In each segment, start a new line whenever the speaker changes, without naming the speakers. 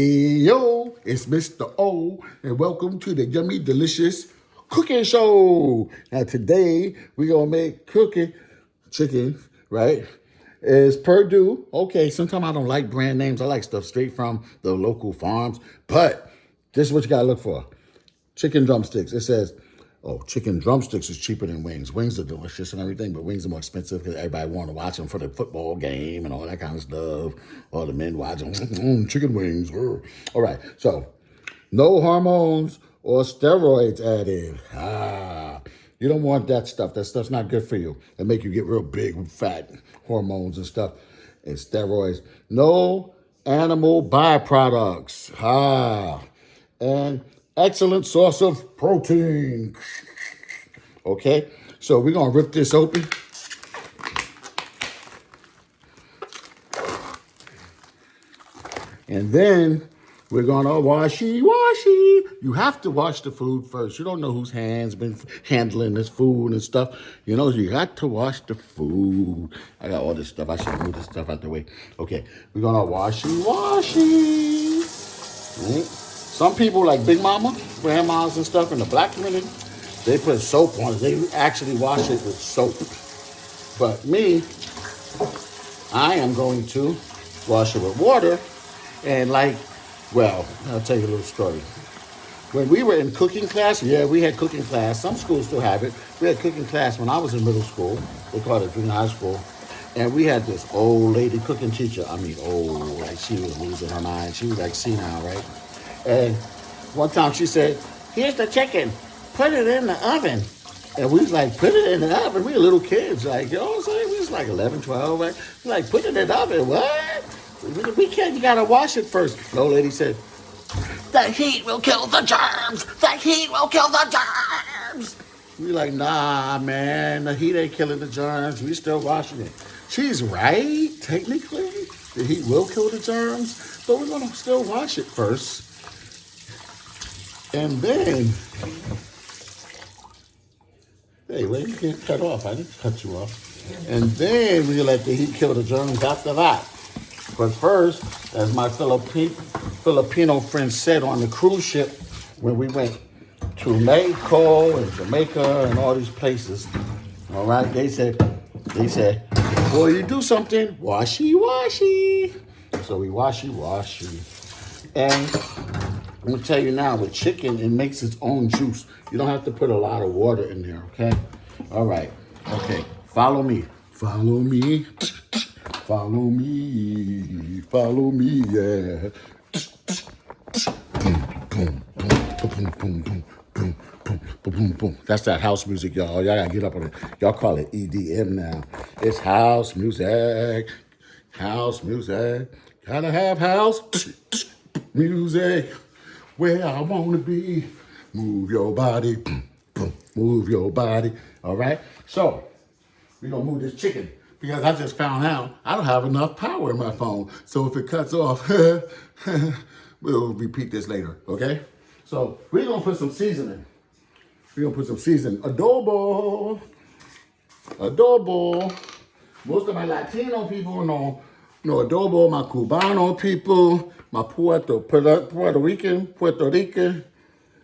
Yo, it's Mr. O, and welcome to the Yummy Delicious Cooking Show. Now today we're gonna make cooking chicken, right? It's Purdue. Okay, sometimes I don't like brand names. I like stuff straight from the local farms. But this is what you gotta look for. Chicken drumsticks. It says, oh, chicken drumsticks is cheaper than wings. Wings are delicious and everything, but wings are more expensive because everybody want to watch them for the football game and all that kind of stuff. All the men watching chicken wings. All right, so no hormones or steroids added. You don't want that stuff. That stuff's not good for you. It make you get real big, fat, hormones and stuff, and steroids. No animal byproducts. And excellent source of protein. Okay, so we're gonna rip this open. And then we're gonna washy. You have to wash the food first. You don't know whose hands been handling this food and stuff. You know, you got to wash the food. I got all this stuff. I should move this stuff out the way. Okay, we're gonna washy. Right? Some people like Big Mama, grandmas and stuff in the black community, they put soap on it. They actually wash it with soap. But me, I am going to wash it with water. And I'll tell you a little story. When we were in cooking class, we had cooking class. Some schools still have it. We had cooking class when I was in middle school. They called it junior high school. And we had this old lady cooking teacher. I mean, old, like she was losing her mind. She was like senile, right? And one time she said, here's the chicken. Put it in the oven. And we was like, put it in the oven. We were little kids. Like, you know what I'm saying? We was like 11, 12. Right? We like, put it in the oven. What? We can't. You got to wash it first. The old lady said, the heat will kill the germs. The heat will kill the germs. We like, nah, man. The heat ain't killing the germs. We still washing it. She's right, technically. The heat will kill the germs. But we're going to still wash it first. And then, hey, wait, you can't cut off. I didn't cut you off. And then we let the heat kill the germs after that. But first, as my Filipino friend said on the cruise ship, when we went to Mexico and Jamaica and all these places, all right, they said, before you do something, washy. So we washy. And I'm going to tell you now, with chicken, it makes its own juice. You don't have to put a lot of water in there, okay? All right. Okay. Follow me, yeah. Boom. That's that house music, y'all. Y'all gotta get up on it. Y'all call it EDM now. It's house music. Gotta have house music. Where I wanna be. Move your body. Move your body. All right? So, we're gonna move this chicken because I just found out I don't have enough power in my phone. So if it cuts off, we'll repeat this later, okay? So we're gonna put some seasoning. Adobo. Most of my Latino people know adobo. My Cubano people, my Puerto Rican,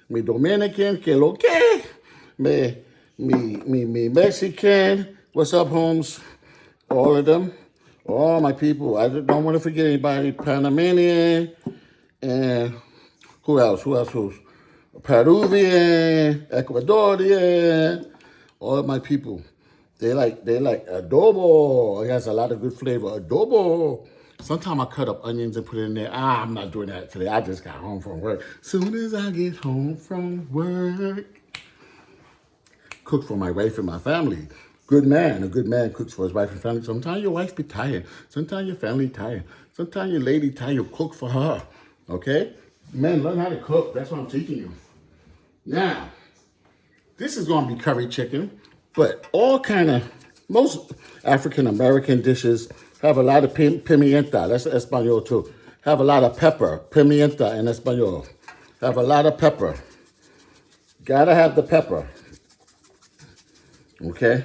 mi Dominican, que lo que, me Mexican. What's up, Holmes? All of them. All my people. I don't want to forget anybody. Panamanian. And who else? Peruvian. Ecuadorian. All of my people. They like adobo. It has a lot of good flavor. Adobo. Sometimes I cut up onions and put it in there. I'm not doing that today. I just got home from work. Soon as I get home from work. Cook for my wife and my family. A good man cooks for his wife and family. Sometimes your wife be tired. Sometimes your family tired. Sometimes your lady tired. You cook for her. Okay? Men, learn how to cook. That's what I'm teaching you. Now, this is going to be curry chicken, but most African American dishes have a lot of pimienta. That's Espanol too. Have a lot of pepper. Pimienta in Espanol. Have a lot of pepper. Gotta have the pepper. Okay?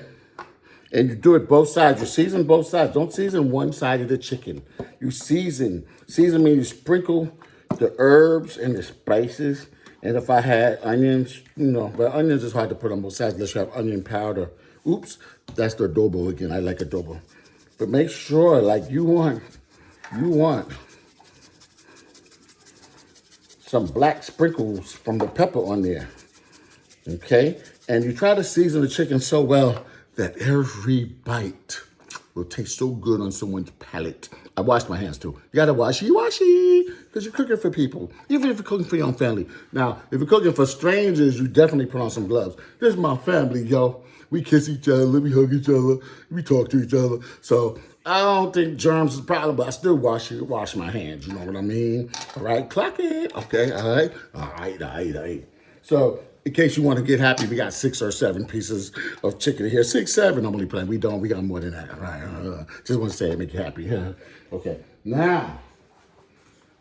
And you do it both sides. You season both sides. Don't season one side of the chicken. You season. Season means you the herbs and the spices. And if I had onions, but onions is hard to put on both sides unless you have onion powder. Oops, that's the adobo again. I like adobo. But make sure, like you want some black sprinkles from the pepper on there. Okay? And you try to season the chicken so well that every bite will taste so good on someone's palate. I wash my hands too. You gotta washy, because you're cooking for people, even if you're cooking for your own family. Now, if you're cooking for strangers, you definitely put on some gloves. This is my family, yo. We kiss each other, we hug each other, we talk to each other. So I don't think germs is a problem, but I still wash my hands, you know what I mean? All right, clock it. Okay, all right. So in case you want to get happy, we got 6 or 7 pieces of chicken here. 6, 7, I'm only playing. We got more than that. All right. Just want to say it, make you happy. Okay. Now,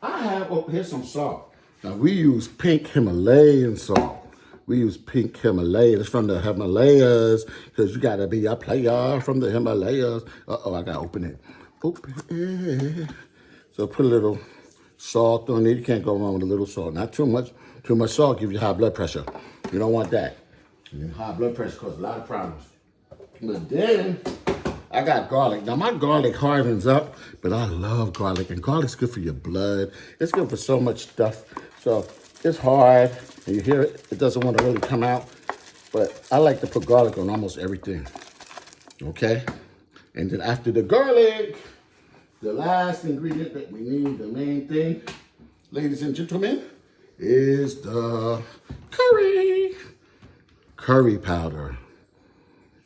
I have, here's some salt. Now, we use pink Himalayan salt. We use pink Himalayan. It's from the Himalayas, because you got to be a player from the Himalayas. Uh-oh, I got to open it. Open it. So put a little salt on it. You can't go wrong with a little salt. Not too much. Too much salt gives you high blood pressure. You don't want that. High blood pressure causes a lot of problems. But then I got garlic. Now my garlic hardens up, but I love garlic. And garlic's good for your blood. It's good for so much stuff. So it's hard. And you hear it. It doesn't want to really come out. But I like to put garlic on almost everything. Okay? And then after the garlic, the last ingredient that we need, the main thing, ladies and gentlemen, is the curry powder.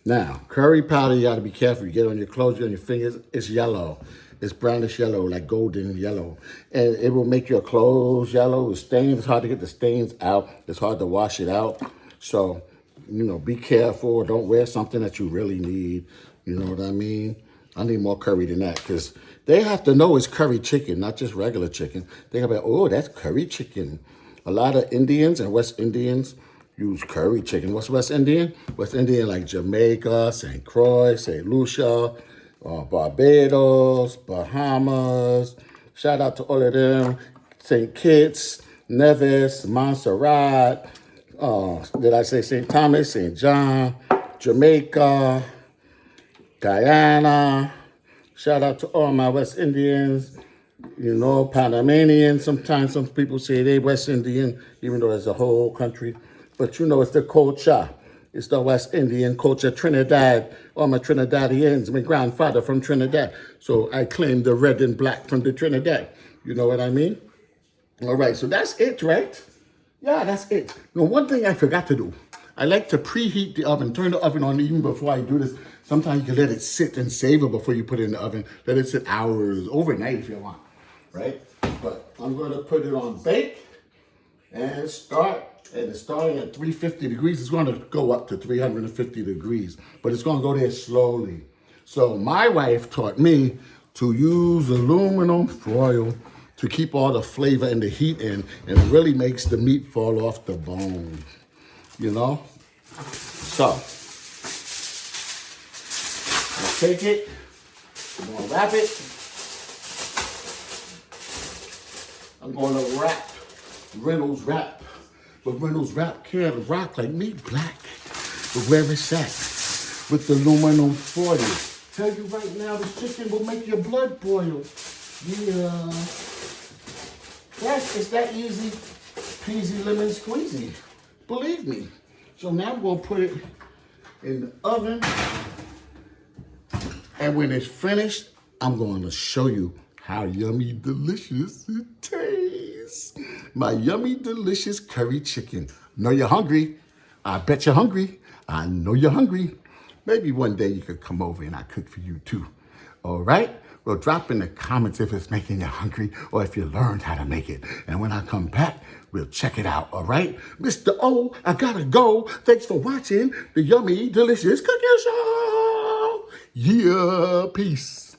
Now, curry powder, you got to be careful. You get it on your clothes, on your fingers, it's yellow. It's brownish yellow, like golden yellow. And it will make your clothes yellow. It stains. It's hard to get the stains out. It's hard to wash it out. So, be careful. Don't wear something that you really need. You know what I mean? I need more curry than that, because they have to know it's curry chicken, not just regular chicken. They have to be, oh, that's curry chicken. A lot of Indians and West Indians use curry chicken. What's West Indian? West Indian like Jamaica, St. Croix, St. Lucia, Barbados, Bahamas. Shout out to all of them. St. Kitts, Nevis, Montserrat. Did I say St. Thomas, St. John, Jamaica, Guyana. Shout out to all my West Indians. Panamanian. Sometimes some people say they West Indian, even though there's a whole country. But it's the culture. It's the West Indian culture. Trinidad. All my Trinidadians. My grandfather from Trinidad. So I claim the red and black from the Trinidad. You know what I mean? All right, so that's it, right? Yeah, that's it. One thing I forgot to do. I like to preheat the oven. Turn the oven on even before I do this. Sometimes you can let it sit and savor before you put it in the oven. Let it sit hours, overnight if you want. Right? But I'm going to put it on bake and start. And it's starting at 350 degrees. It's going to go up to 350 degrees. But it's going to go there slowly. So my wife taught me to use aluminum foil to keep all the flavor and the heat in. And it really makes the meat fall off the bone. So, I'll take it. I'm going to wrap it. I'm going to wrap Reynolds Wrap. But Reynolds Wrap can't rock like me, black. But where it's at, with the aluminum foil. Tell you right now, this chicken will make your blood boil. Yeah. It's that easy peasy lemon squeezy. Believe me. So now I'm going to put it in the oven. And when it's finished, I'm going to show you how yummy delicious it tastes. My yummy delicious curry chicken. Know you're hungry. I bet you're hungry. I know you're hungry. Maybe one day you could come over and I cook for you too. All right? Well, drop in the comments if it's making you hungry or if you learned how to make it. And when I come back, we'll check it out, all right? Mr. O, I gotta go. Thanks for watching the Yummy Delicious Cooking Show. Yeah, peace.